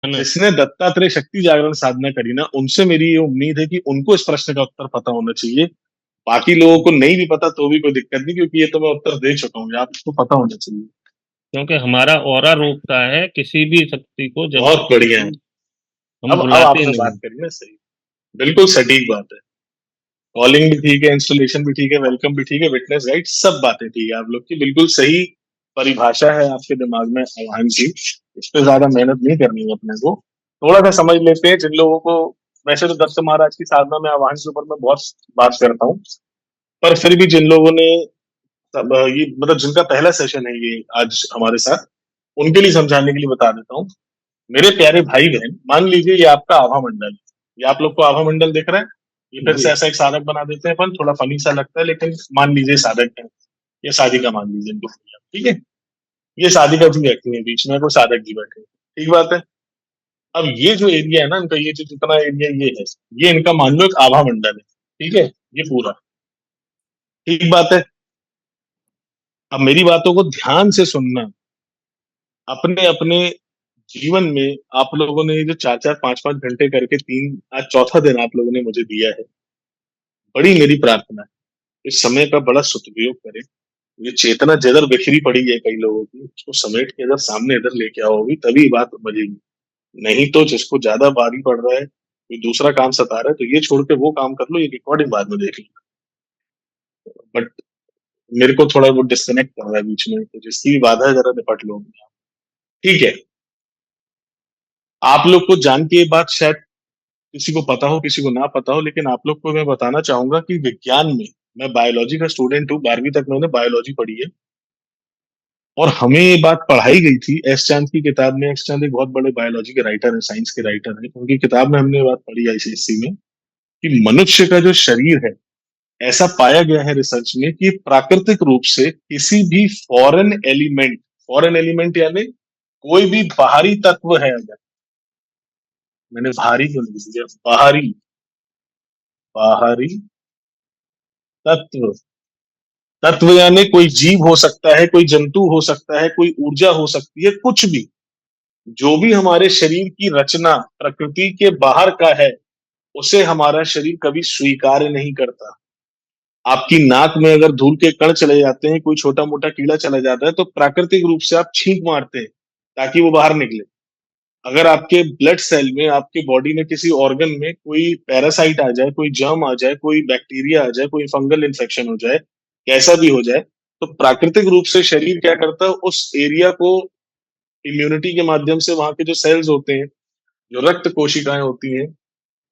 है ना? जिसने दत्तात्रेय शक्ति जागरण साधना करी ना, उनसे मेरी ये उम्मीद है कि उनको इस प्रश्न का उत्तर पता होना चाहिए। बाकी लोगों को नहीं भी पता तो भी कोई दिक्कत नहीं, क्योंकि ये तो मैं उत्तर दे चुका हूँ, आपको पता होना चाहिए। क्योंकि हमारा ऑरा रोकता है किसी भी शक्ति को जब बहुत बढ़िया है। हम अब बुलाते आपने बात नहीं। करी ना सही, बिल्कुल सटीक बात है। कॉलिंग भी ठीक है, इंस्टॉलेशन भी ठीक है, वेलकम भी ठीक है, विटनेस राइट, सब बातें ठीक है आप लोग की, बिल्कुल सही परिभाषा है आपके दिमाग में आह्वान की। इस पे ज्यादा मेहनत नहीं करनी है अपने को, थोड़ा सा समझ लेते हैं जिन लोगों को। वैसे तो दत्त महाराज की साधना में आह्वान के ऊपर मैं बहुत बात करता हूँ, पर फिर भी जिन लोगों ने ये मतलब जिनका पहला सेशन है ये आज हमारे साथ, उनके लिए समझाने के लिए बता देता हूँ। मेरे प्यारे भाई बहन, मान लीजिए ये आपका आभा मंडल है। ये आप लोग को आभा मंडल दिख रहा है? ये फिर से जी। ऐसा एक साधक बना देते हैं अपन, थोड़ा फनी सा लगता है, लेकिन मान लीजिए साधक है। ये शादी का मान लीजिए इनको, ठीक है? ये शादी का जी बैठी है, बीच में कोई साधक जी बैठे हैं, ठीक बात है। अब ये जो एरिया है ना इनका, ये जो जितना एरिया ये है, ये इनका मान लो एक आभा मंडल है, ठीक है? ये पूरा, ठीक बात है। अब मेरी बातों को ध्यान से सुनना। अपने अपने जीवन में आप लोगों ने ये जो 4-4 5-5 घंटे करके, तीन आज चौथा दिन आप लोगों ने मुझे दिया है, बड़ी मेरी प्रार्थना है इस समय का बड़ा सदुपयोग करें। ये चेतना जिधर बिखरी पड़ी है कई लोगों की, उसको समेट के इधर सामने इधर लेके आओगी तभी बात बजेगी। नहीं तो जिसको ज्यादा भारी पड़ रहा है, कोई दूसरा काम सता रहा है, तो ये छोड़ के वो काम कर लो, ये रिकॉर्डिंग बाद में देख लो। बट मेरे को थोड़ा वो डिस्कनेक्ट कर रहा है बीच में, तो जिसकी भी बाधा है जरा निपट लो। ठीक है? आप लोग को जान के ये बात शायद किसी को पता हो किसी को ना पता हो, लेकिन आप लोग को मैं बताना चाहूंगा कि विज्ञान में, मैं बायोलॉजी का स्टूडेंट हूँ, 12वीं तक मैंने बायोलॉजी पढ़ी है। और हमें ये बात पढ़ाई गई थी एस चांद की किताब में। एस चांद एक बहुत बड़े बायोलॉजी के राइटर हैं, साइंस के राइटर हैं, उनकी किताब में हमने ये बात पढ़ी आईसीएससी में, कि मनुष्य का जो शरीर है, ऐसा पाया गया है रिसर्च में कि प्राकृतिक रूप से किसी भी फॉरेन एलिमेंट यानी कोई भी बाहरी तत्व है अगर, मैंने भारी क्यों लिख दिया, बाहरी, बाहरी तत्व, तत्व यानी कोई जीव हो सकता है, कोई जंतु हो सकता है, कोई ऊर्जा हो सकती है, कुछ भी, जो भी हमारे शरीर की रचना प्रकृति के बाहर का है, उसे हमारा शरीर कभी स्वीकार नहीं करता। आपकी नाक में अगर धूल के कण चले जाते हैं, कोई छोटा मोटा कीड़ा चला जाता है, तो प्राकृतिक रूप से आप छींक मारते हैं ताकि वो बाहर निकले। अगर आपके ब्लड सेल में, आपके बॉडी में किसी ऑर्गन में कोई पैरासाइट आ जाए, कोई जर्म आ जाए, कोई बैक्टीरिया आ जाए, कोई फंगल इन्फेक्शन हो जाए, कैसा भी हो जाए, तो प्राकृतिक रूप से शरीर क्या करता है, उस एरिया को इम्यूनिटी के माध्यम से, वहां के जो सेल्स होते हैं, जो रक्त कोशिकाएं होती हैं,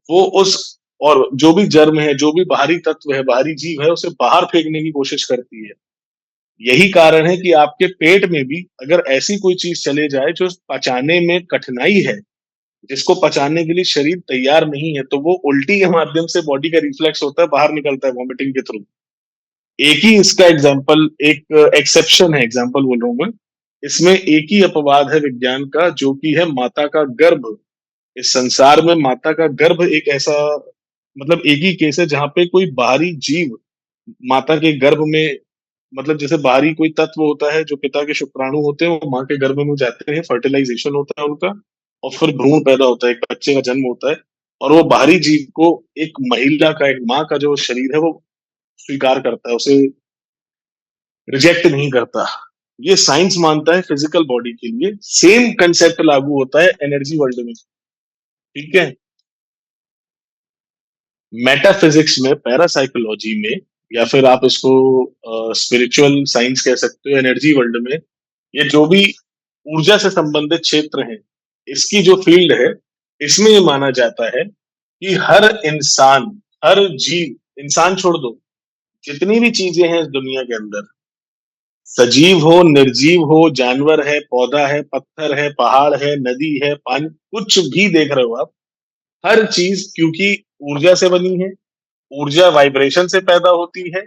वो उस, और जो भी जर्म है, जो भी बाहरी तत्व है, बाहरी जीव है, उसे बाहर फेंकने की कोशिश करती है। यही कारण है कि आपके पेट में भी अगर ऐसी कोई चीज चले जाए जो पचाने में कठिनाई है, जिसको पचाने के लिए शरीर तैयार नहीं है, तो वो उल्टी के माध्यम से बॉडी का रिफ्लेक्स होता है, बाहर निकलता है वॉमिटिंग के थ्रू। एक ही इसका एग्जाम्पल, एक एक्सेप्शन है, एग्जाम्पल बोल रहा हूं मैं, इसमें एक ही अपवाद है विज्ञान का, जो कि है माता का गर्भ। इस संसार में माता का गर्भ एक ऐसा, मतलब एक ही केस है जहां पे कोई बाहरी जीव माता के गर्भ में, मतलब जैसे बाहरी कोई तत्व होता है, जो पिता के शुक्राणु होते हैं, वो माँ के गर्भ में जाते हैं, फर्टिलाइजेशन होता है उनका, और फिर भ्रूण पैदा होता है, एक बच्चे का जन्म होता है। और वो बाहरी जीव को एक महिला का, एक माँ का जो शरीर है वो स्वीकार करता है, उसे रिजेक्ट नहीं करता। ये साइंस मानता है फिजिकल बॉडी के लिए, सेम कंसेप्ट लागू होता है एनर्जी वर्ल्ड में, ठीक है? मेटाफिजिक्स में, पैरासाइकोलॉजी में, या फिर आप इसको स्पिरिचुअल साइंस कह सकते हो, एनर्जी वर्ल्ड में, ये जो भी ऊर्जा से संबंधित क्षेत्र हैं, इसकी जो फील्ड है, इसमें ये माना जाता है कि हर इंसान, हर जीव, इंसान छोड़ दो, जितनी भी चीजें हैं इस दुनिया के अंदर, सजीव हो निर्जीव हो, जानवर है, पौधा है, पत्थर है, पहाड़ है, नदी है, पानी, कुछ भी देख रहे हो आप, हर चीज क्योंकि ऊर्जा से बनी है, ऊर्जा वाइब्रेशन से पैदा होती है,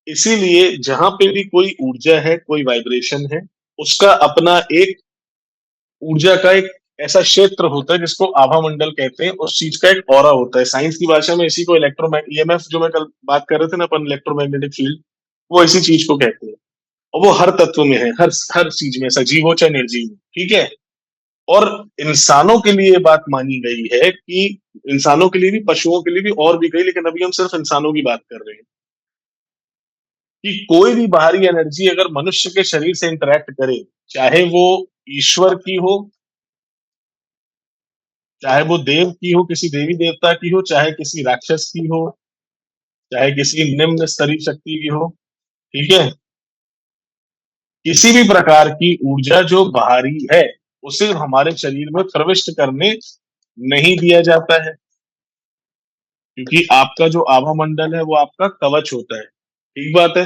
इसीलिए जहां पे भी कोई ऊर्जा है, कोई वाइब्रेशन है, उसका अपना एक ऊर्जा का एक ऐसा क्षेत्र होता है जिसको आभा मंडल कहते हैं, उस चीज का एक ऑरा होता है। साइंस की भाषा में इसी को ईएमएफ, जो मैं कल बात कर रहे थे ना अपन, इलेक्ट्रोमैग्नेटिक फील्ड, वो इसी चीज को कहते हैं। और वो हर तत्व में है, हर हर चीज में, सजीव हो चाहे निर्जीव हो, ठीक है? और इंसानों के लिए ये बात मानी गई है कि इंसानों के लिए भी, पशुओं के लिए भी और भी गई, लेकिन अभी हम सिर्फ इंसानों की बात कर रहे हैं कि कोई भी बाहरी एनर्जी अगर मनुष्य के शरीर से इंटरेक्ट करे, चाहे वो ईश्वर की हो, चाहे वो देव की हो, किसी देवी देवता की हो, चाहे किसी राक्षस की हो, चाहे किसी निम्न स्तरीय शक्ति की हो, ठीक है, किसी भी प्रकार की ऊर्जा जो बाहरी है उसे हमारे शरीर में प्रविष्ट करने नहीं दिया जाता है, क्योंकि आपका जो आभा मंडल है वो आपका कवच होता है। ठीक बात है।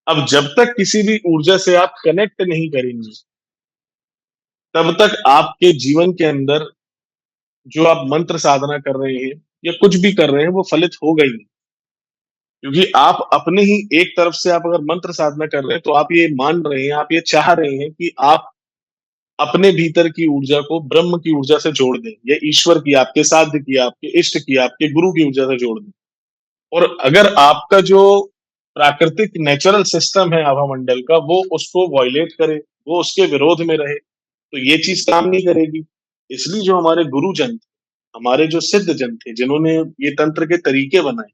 अब जब तक किसी भी ऊर्जा से आप कनेक्ट नहीं करेंगे, तब तक आपके जीवन के अंदर जो आप मंत्र साधना कर रहे हैं या कुछ भी कर रहे हैं वो फलित होगा ही नहीं। क्योंकि आप अपने ही एक तरफ से आप अगर मंत्र साधना कर रहे हैं तो आप ये मान रहे हैं, आप ये चाह रहे हैं कि आप अपने भीतर की ऊर्जा को ब्रह्म की ऊर्जा से जोड़ दें, या ईश्वर की, आपके साध्य की, आपके इष्ट की, आपके गुरु की ऊर्जा से जोड़ दें। और अगर आपका जो प्राकृतिक नेचुरल सिस्टम है आभा मंडल का, वो उसको वॉयलेट करे, वो उसके विरोध में रहे, तो ये चीज काम नहीं करेगी। इसलिए जो हमारे गुरुजन थे, हमारे जो सिद्ध जन थे, जिन्होंने ये तंत्र के तरीके बनाए,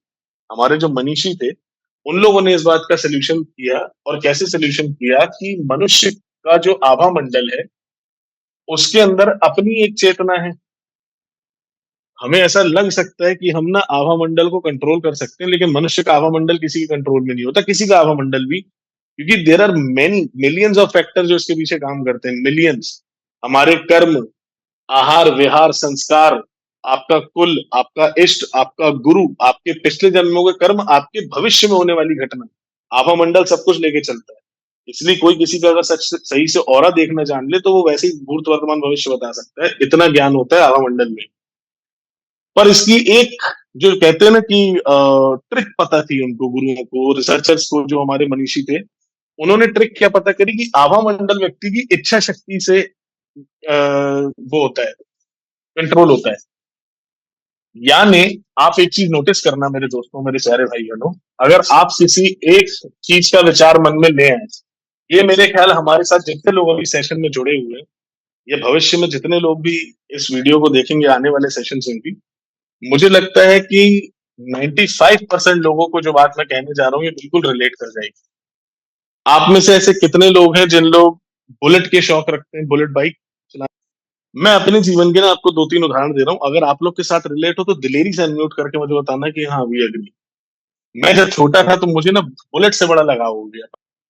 हमारे जो मनीषी थे, उन लोगों ने इस बात का सोल्यूशन किया। और कैसे सोल्यूशन किया कि मनुष्य का जो आभा मंडल है उसके अंदर अपनी एक चेतना है। हमें ऐसा लग सकता है कि हम ना आभा मंडल को कंट्रोल कर सकते हैं, लेकिन मनुष्य का आभा मंडल किसी के कंट्रोल में नहीं होता, किसी का आभा मंडल भी, क्योंकि there are many millions of factor जो इसके पीछे काम करते हैं, मिलियंस। हमारे कर्म, आहार विहार, संस्कार, आपका कुल, आपका इष्ट, आपका गुरु, आपके पिछले जन्मों के कर्म, आपके भविष्य में होने वाली घटना, आभा मंडल सब कुछ लेके चलता है। इसलिए कोई किसी का अगर सच सही से ऑरा देखना जान ले तो वो वैसे ही भूत वर्तमान भविष्य बता सकता है, इतना ज्ञान होता है आभा मंडल में। पर इसकी एक, जो कहते हैं ना कि ट्रिक पता थी उनको, गुरुओं को, रिसर्चर्स को, जो हमारे मनीषी थे, उन्होंने ट्रिक क्या पता करी कि आभा मंडल व्यक्ति की इच्छा शक्ति से वो होता है, कंट्रोल होता है। यानी आप एक चीज नोटिस करना मेरे दोस्तों, मेरे प्यारे भाई बहनों, अगर आप किसी एक चीज का विचार मन में ले आए, ये मेरे ख्याल हमारे साथ जितने लोग अभी सेशन में जुड़े हुए हैं, ये भविष्य में जितने लोग भी इस वीडियो को देखेंगे, आने वाले सेशन में भी, मुझे लगता है कि 95% लोगों को जो बात मैं कहने जा रहा हूँ ये बिल्कुल रिलेट कर जाएगी। आप में से ऐसे कितने लोग हैं जिन लोग बुलेट के शौक रखते हैं, बुलेट बाइक चला? मैं अपने जीवन के ना आपको 2-3 उदाहरण दे रहा हूँ, अगर आप लोग के साथ रिलेट हो तो दिलेरी से अनम्यूट करके मुझे बताना कि हाँ वी एग्री। मैं जब छोटा था तो मुझे ना बुलेट से बड़ा लगाव हो गया।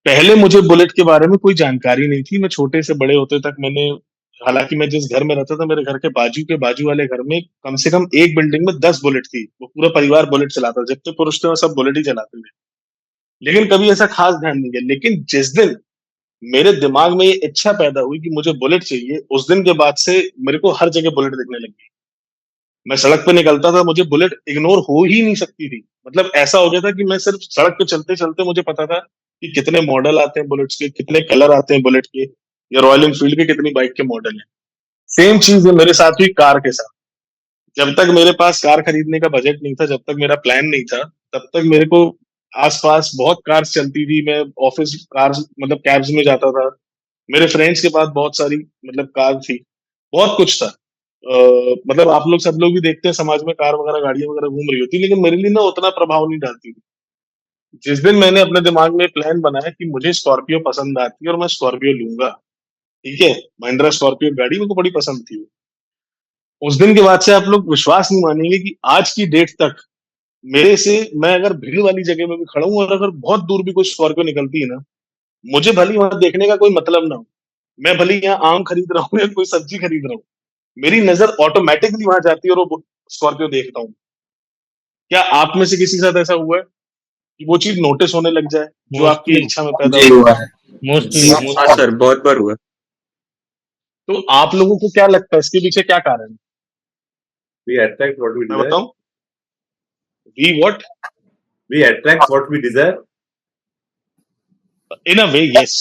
पहले मुझे बुलेट के बारे में कोई जानकारी नहीं थी। मैं छोटे से बड़े होते तक मैंने, हालांकि मैं जिस घर में रहता था, मेरे घर के बाजू वाले घर में कम से कम एक बिल्डिंग में 10 बुलेट थी। वो पूरा परिवार बुलेट चलाता, जितने पुरुष थे वो सब बुलेट ही चलाते थे। लेकिन कभी ऐसा खास ध्यान नहीं दिया। लेकिन जिस दिन मेरे दिमाग में ये इच्छा पैदा हुई कि मुझे बुलेट चाहिए, उस दिन के बाद से मेरे को हर जगह बुलेट दिखने लगी। मैं सड़क पे निकलता था, मुझे बुलेट इग्नोर हो ही नहीं सकती थी। मतलब ऐसा हो गया था कि मैं सिर्फ सड़क पे चलते चलते मुझे पता था कि कितने मॉडल आते हैं बुलेट्स के, कितने कलर आते हैं बुलेट के, या रॉयल एनफील्ड के कितनी बाइक के मॉडल हैं। सेम चीज है मेरे साथ हुई कार के साथ। जब तक मेरे पास कार खरीदने का बजट नहीं था, जब तक मेरा प्लान नहीं था, तब तक मेरे को आसपास बहुत कार्स चलती थी। मैं ऑफिस कार्स, मतलब कैब्स में जाता था। मेरे फ्रेंड्स के पास बहुत सारी, मतलब कार थी, बहुत कुछ था। मतलब आप लोग सब लोग भी देखते हैं समाज में कार वगैरह, गाड़ियां वगैरह घूम रही होती, लेकिन मेरे लिए ना उतना प्रभाव नहीं डालती थी। जिस दिन मैंने अपने दिमाग में प्लान बनाया कि मुझे स्कॉर्पियो पसंद आती है और मैं स्कॉर्पियो लूंगा, ठीक है, महिंद्रा स्कॉर्पियो गाड़ी मेरे को बड़ी पसंद थी, उस दिन के बाद से आप लोग विश्वास नहीं मानेंगे कि आज की डेट तक मेरे से, मैं अगर भीड़ वाली जगह में भी खड़ा हूं और अगर बहुत दूर भी कोई स्कॉर्पियो निकलती है ना, मुझे भली वहां देखने का कोई मतलब ना हो, मैं भले यहाँ आम खरीद रहा हूँ या कोई सब्जी खरीद रहा हूँ, मेरी नजर ऑटोमेटिकली वहां जाती है और वो स्कॉर्पियो देखता हूँ। क्या आप में से किसी के साथ ऐसा हुआ है कि वो चीज नोटिस होने लग जाए जो आपकी मोस्टली इच्छा में पैदा जी हुई? हुआ है। मोस्टली हाँ मोस्टली सर, बहुत बार हुआ। तो आप लोगों को क्या लगता है इसके पीछे क्या कारण है? We attract what we मैं desire. बताऊं? We what? We attract what we desire. In a way, yes,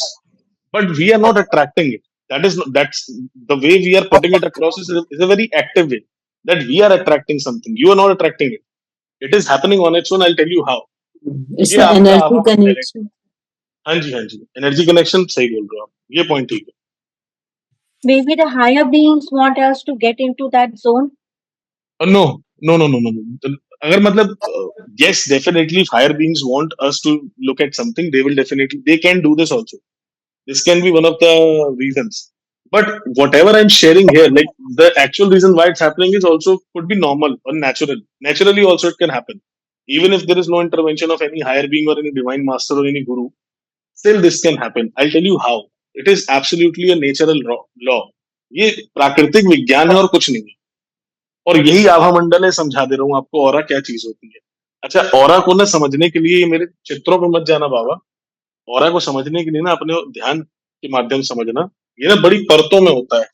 but we are not attracting it. That's the way we are putting it across is a very active way, that we are attracting something. You are not attracting it. It is happening on its own. I'll tell you how. It's ये the आपका energy आभा मंडल है। connection. हाँ जी, हाँ जी, energy connection सही बोल रहे हो आप, ये पॉइंट ठीक है। Maybe the higher beings want us to get into that zone. No no no no no no, अगर मतलब yes, definitely if higher beings want us to look at something, they will definitely, they can do this also. This can be one of the reasons. But whatever I'm sharing here, like the actual reason why it's happening is also could be normal or natural. Naturally also it can happen. Even if there is no intervention of any higher being or any divine master or any guru, still this can happen. I'll tell you how. It is absolutely a natural law. ये प्राकृतिक विज्ञान है और कुछ नहीं है. और यही आभा मंडल है, समझा दे रहा हूँ आपको ऑरा क्या चीज होती है. अच्छा, ऑरा को ना समझने के लिए, ये मेरे चित्रों पे मत जाना बाबा. ऑरा को समझने के लिए ना अपने ध्यान के माध्यम से समझना. ये ना बड़ी परतों में होता है.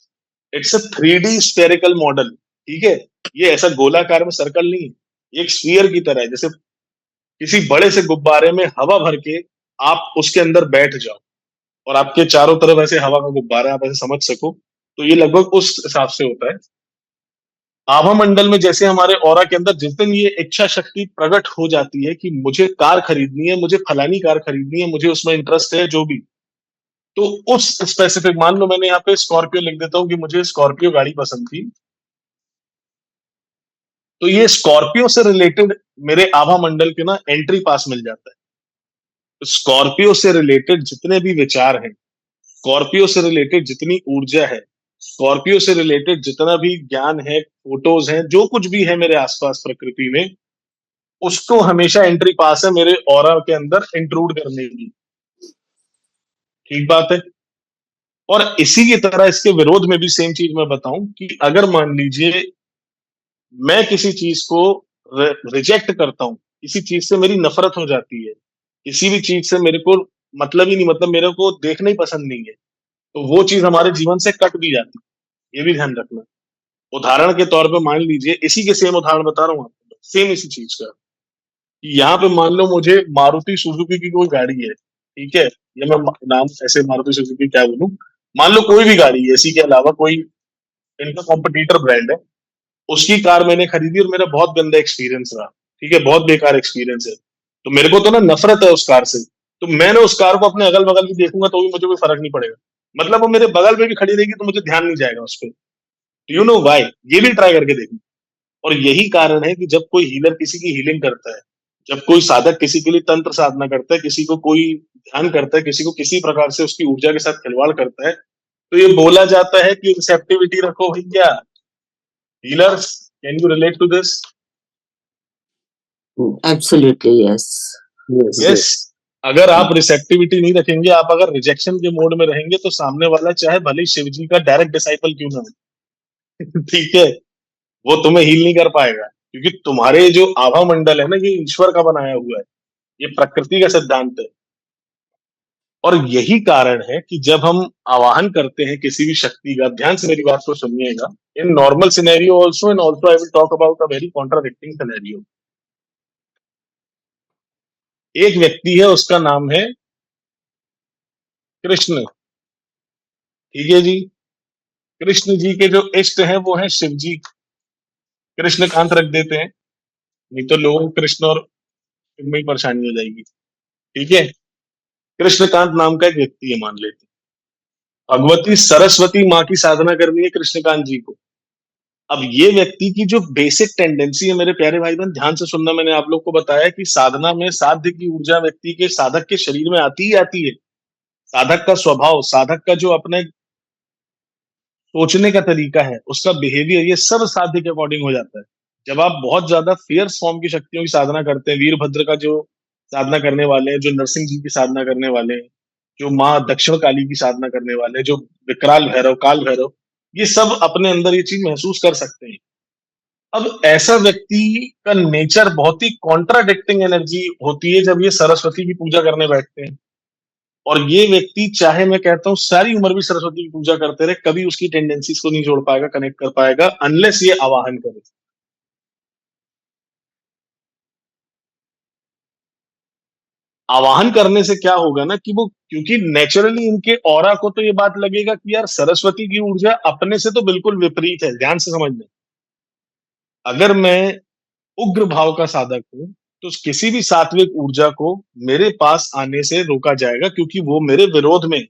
It's a 3D spherical model. ठीक है, ये ऐसा गोलाकार में सर्कल नहीं है. ये एक स्फीयर की तरह है. जैसे किसी बड़े से गुब्बारे में हवा भर के आप उसके अंदर बैठ जाओ और आपके चारों तरफ ऐसे हवा का गुब्बारा, आप ऐसे समझ सको, तो ये लगभग उस हिसाब से होता है. आभा मंडल में जैसे हमारे ऑरा के अंदर जिस दिन ये इच्छा शक्ति प्रकट हो जाती है कि मुझे कार खरीदनी है, मुझे फलानी कार खरीदनी है, मुझे उसमें इंटरेस्ट है, जो भी, तो उस स्पेसिफिक, मान लो मैंने यहाँ पे स्कॉर्पियो लिख देता हूँ कि मुझे स्कॉर्पियो गाड़ी पसंद थी, तो ये स्कॉर्पियो से रिलेटेड मेरे आभा मंडल के ना एंट्री पास मिल जाता है. तो स्कॉर्पियो से रिलेटेड जितने भी विचार हैं, स्कॉर्पियो से रिलेटेड जितनी ऊर्जा है, स्कॉर्पियो से रिलेटेड जितना भी ज्ञान है, फोटोज हैं, जो कुछ भी है मेरे आसपास प्रकृति में, उसको हमेशा एंट्री पास है मेरे ऑरा के अंदर इंक्लूड करने की. ठीक बात है. और इसी की तरह इसके विरोध में भी सेम चीज मैं बताऊं कि अगर मान लीजिए मैं किसी चीज को रिजेक्ट करता हूं, किसी चीज से मेरी नफरत हो जाती है, किसी भी चीज से मेरे को मतलब ही नहीं, मतलब मेरे को देखना ही पसंद नहीं है, तो वो चीज हमारे जीवन से कट भी जाती है. ये भी ध्यान रखना. उदाहरण के तौर पे मान लीजिए, इसी के सेम उदाहरण बता रहा हूँ आपको, सेम इसी चीज का, कि यहाँ पे मान लो मुझे मारुति सुजुकी की कोई गाड़ी है. ठीक है, या मैं नाम ऐसे मारुति सुजुकी क्या बोलूं, मान लो कोई भी गाड़ी है, इसी के अलावा कोई इनका कॉम्पिटिटर ब्रांड है, उसकी कार मैंने खरीदी और मेरा बहुत गंदा एक्सपीरियंस रहा. ठीक है, बहुत बेकार एक्सपीरियंस है, तो मेरे को तो ना नफरत है उस कार से, तो मैंने उस कार को अपने अगल बगल भी देखूंगा तो भी मुझे कोई फर्क नहीं पड़ेगा. मतलब वो मेरे बगल में भी खड़ी रहेगी तो मुझे ध्यान नहीं जाएगा उस पर. यू नो वाई, ये भी ट्राई करके देखना. और यही कारण है कि जब कोई हीलर किसी की हीलिंग करता है, जब कोई साधक किसी के लिए तंत्र साधना करता है, किसी को कोई ध्यान करता है, किसी को किसी प्रकार से उसकी ऊर्जा के साथ खिलवाड़ करता है, तो ये बोला जाता है कि रिसेप्टिविटी रखो भैया. Healers, can you relate to this? Absolutely, yes. Yes. अगर आप रिसेप्टिविटी नहीं रखेंगे, आप अगर रिजेक्शन के मोड में रहेंगे, तो सामने वाला चाहे भले शिव जी का डायरेक्ट डिसाइपल क्यों ना हो, ठीक है, वो तुम्हें हील नहीं कर पाएगा, क्योंकि तुम्हारे जो आभा मंडल है ना, ये ईश्वर का बनाया हुआ है, ये प्रकृति का सिद्धांत है. और यही कारण है कि जब हम आवाहन करते हैं किसी भी शक्ति का, ध्यान से मेरी बात को सुनिएगा, in normal scenario also, and also I will talk about a very contradicting scenario. एक व्यक्ति है, उसका नाम है कृष्ण. ठीक है जी. कृष्ण जी के जो इष्ट हैं वो हैं शिव जी. कृष्णकांत रख देते हैं, नहीं तो लोगों को कृष्ण और शिव में ही परेशानी हो जाएगी. ठीक है, कृष्णकांत नाम का एक व्यक्ति है, मान लेते हैं. भगवती सरस्वती माँ की साधना करनी है कृष्णकांत जी को. अब ये व्यक्ति की जो बेसिक टेंडेंसी है, मेरे प्यारे भाई बहन ध्यान से सुनना, मैंने आप लोग को बताया कि साधना में साध्य की ऊर्जा व्यक्ति के, साधक के शरीर में आती ही आती है. साधक का स्वभाव, साधक का जो अपने सोचने का तरीका है, उसका बिहेवियर, ये सब साध्य के अकॉर्डिंग हो जाता है. जब आप बहुत ज्यादा फियर्स फॉर्म की शक्तियों की साधना करते हैं, वीरभद्र का जो साधना करने वाले हैं, जो नरसिंह जी की साधना करने वाले हैं, जो माँ दक्षिण काली की साधना करने वाले हैं, जो विकराल भैरव, काल भैरव, ये सब अपने अंदर ये चीज महसूस कर सकते हैं. अब ऐसा व्यक्ति का नेचर बहुत ही कॉन्ट्राडिक्टिंग एनर्जी होती है जब ये सरस्वती की पूजा करने बैठते हैं. और ये व्यक्ति, चाहे मैं कहता हूँ सारी उम्र भी सरस्वती की पूजा करते रहे, कभी उसकी टेंडेंसीज को नहीं जोड़ पाएगा, कनेक्ट कर पाएगा, अनलेस ये आवाहन करे. आवाहन करने से क्या होगा ना, कि वो, क्योंकि नेचुरली इनके ऑरा को तो ये बात लगेगा कि यार सरस्वती की ऊर्जा अपने से तो बिल्कुल विपरीत है. ध्यान से समझना. अगर मैं उग्र भाव का साधक हूं, तो किसी भी सात्विक ऊर्जा को मेरे पास आने से रोका जाएगा, क्योंकि वो मेरे विरोध में.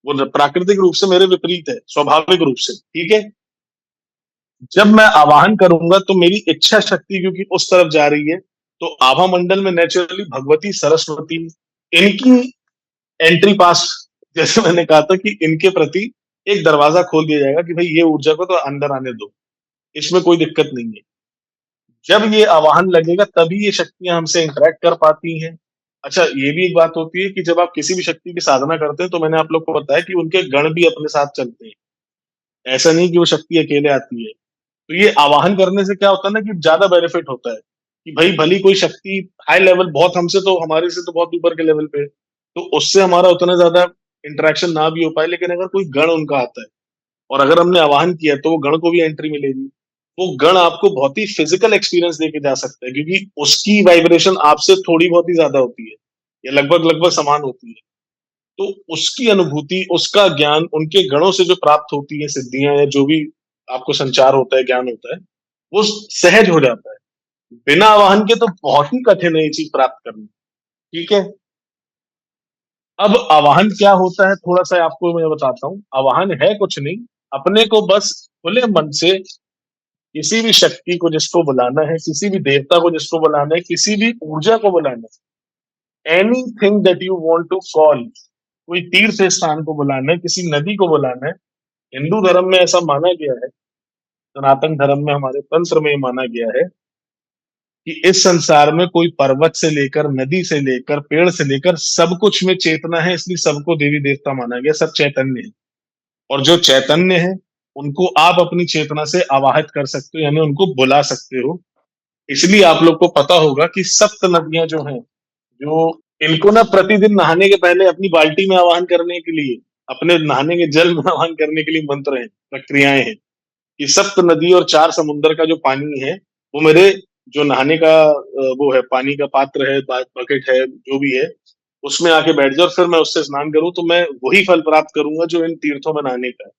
वो प्राकृतिक रूप से मेरे विपरीत है, स्वाभाविक रूप से, ठीक है। जब मैं आवाहन करूंगा तो मेरी इच्छा शक्ति क्योंकि उस तरफ जा रही है, तो आभा मंडल में नेचुरली भगवती सरस्वती इनकी एंट्री पास, जैसे मैंने कहा था कि इनके प्रति एक दरवाजा खोल दिया जाएगा कि भाई ये ऊर्जा को तो अंदर आने दो, इसमें कोई दिक्कत नहीं है। जब ये आवाहन लगेगा तभी ये शक्तियां हमसे इंटरेक्ट कर पाती हैं। अच्छा, ये भी एक बात होती है कि जब आप किसी भी शक्ति की साधना करते हैं तो मैंने आप लोग को बताया कि उनके गण भी अपने साथ चलते हैं, ऐसा नहीं कि वो शक्ति अकेले आती है। तो ये आवाहन करने से क्या होता है ना कि ज्यादा बेनिफिट होता है कि भाई भली कोई शक्ति हाई लेवल बहुत हमसे तो हमारे से तो बहुत ऊपर के लेवल पे है, तो उससे हमारा उतना ज्यादा इंटरेक्शन ना भी हो पाए, लेकिन अगर कोई गण उनका आता है और अगर हमने आवाहन किया तो वो गण को भी एंट्री मिलेगी। वो गण आपको बहुत ही फिजिकल एक्सपीरियंस देके जा सकता है क्योंकि उसकी वाइब्रेशन आपसे थोड़ी बहुत ही ज्यादा होती है या लगभग लगभग समान होती है। तो उसकी अनुभूति, उसका ज्ञान, उनके गणों से जो प्राप्त होती है सिद्धियां या जो भी आपको संचार होता है, ज्ञान होता है, वो सहज हो जाता है। बिना आवाहन के तो बहुत ही कठिन है ये चीज प्राप्त करना, ठीक है। अब आवाहन क्या होता है थोड़ा सा आपको मैं बताता हूँ। आवाहन है कुछ नहीं, अपने को बस खुले मन से किसी भी शक्ति को जिसको बुलाना है, किसी भी देवता को जिसको बुलाना है, किसी भी ऊर्जा को बुलाना है, anything that you want to call, कोई तीर्थ स्थान को बुलाना है, किसी नदी को बुलाना है। हिंदू धर्म में ऐसा माना गया है, सनातन धर्म में, हमारे तंत्र में ये माना गया है कि इस संसार में कोई पर्वत से लेकर, नदी से लेकर, पेड़ से लेकर सब कुछ में चेतना है, इसलिए सबको देवी देवता माना गया, सब चैतन्य है। और जो चैतन्य है उनको आप अपनी चेतना से आवाहित कर सकते हो, यानी उनको बुला सकते हो। इसलिए आप लोग को पता होगा कि सप्त नदियां जो हैं, जो इनको ना प्रतिदिन नहाने के पहले अपनी बाल्टी में आवाहन करने के लिए, अपने नहाने के जल में आवाहन करने के लिए मंत्र हैं, प्रक्रियाएं हैं कि सप्त नदी और 4 समुद्र का जो पानी है वो मेरे जो नहाने का वो है, पानी का पात्र है, बकेट है, जो भी है, उसमें आके बैठ जाओ और फिर मैं उससे स्नान करूं तो मैं वही फल प्राप्त करूंगा जो इन तीर्थों में नहाने का है।